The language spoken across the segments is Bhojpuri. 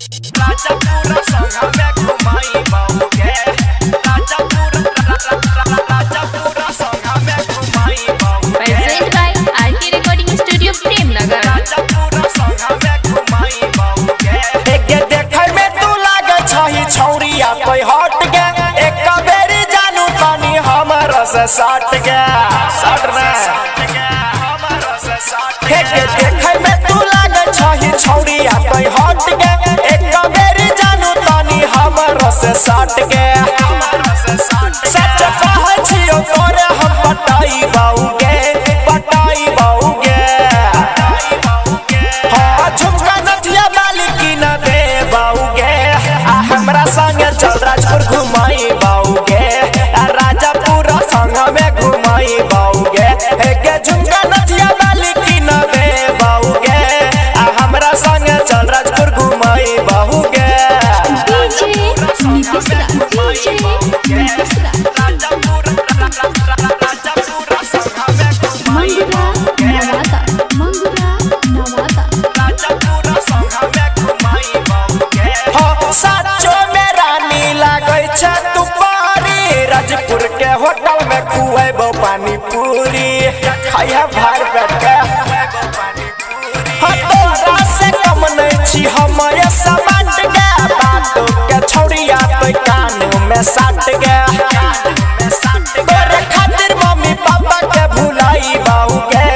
राजापुर संगा में घुमाई बाऊ के राजापुर संगा में घुमाई बाऊ के present by RT recording studio Premnagar. Rajapur संगा में घुमाई बाऊ के एक देखे में तू लागे छही छौरिया कोई हट के एक बेरी जानू तानी हमरा से साट के साटना हमरा से साट के देखे में तू लागे छही छौरिया कोई हट के एक बेरी जानू तानी हमरा से साट के सच कहै छियो तोरे हम पटाई बाऊगे हां झुमका नथिया बाली की न दे बाऊगे आ हमरा संगे चल राजपुर घुमाई बाऊगे आ राजापुर संग में घुमाई बाऊगे हे के झुमका नथिया बाली की न दे बाऊगे आ हमरा संगे चल राजपुर घुमाई बाऊगे राजपुर के होटल में खुएबो पानी पूरी खाया भार पेट के तोरा से कम नहीं छी हम ये सामान के बातों के छौरिया तो कान में साट के तोरे खातिर मम्मी पापा के भुलाई बाऊगे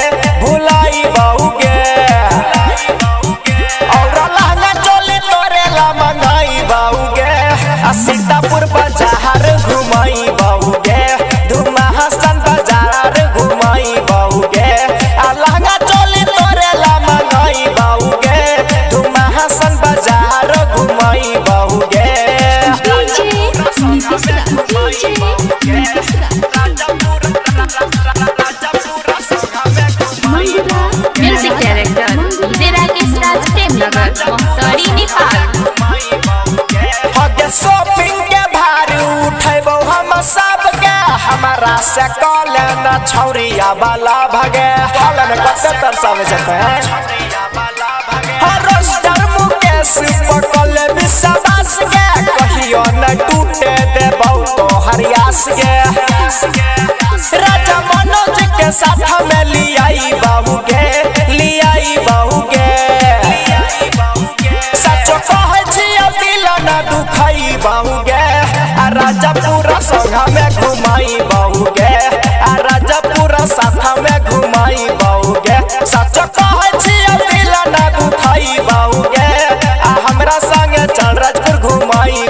और लहंगा चोली तोरे ला मंगाई बाऊगे आ सीतापुर बाजार घुमाई बाऊगे धुमा हसन बाजार घुमाई बाऊगे आ लहंगा चोली तोरे ला मंगाई बाऊगे धुमा हसन बाजार घुमाई बाऊगे म्यूजिक डायरेक्टर डीजे राकेश राज प्रेमनगर मोहतरी नेपाल। हगे शॉपिंग के भार उठेबो हम सब के हमारा से कॉले न छौरिया वाला भगे हलन कते तरसावे जते हर रोस्टर मुकेश पकल विश्वास के कहियो न टूटे देबो तो हरियास के राजा मनोज के साथ में लियाई बाऊगे सचो कहै छियो दिल न दुखाई बाऊगे आ राजापुर संगा में घुमाई बाऊगे आ राजापुर साथ में घुमाई बाऊगे सचो कहै छियो दिल न दुखाई बाऊगे आ हमरा संगे चल राजपुर घुमाई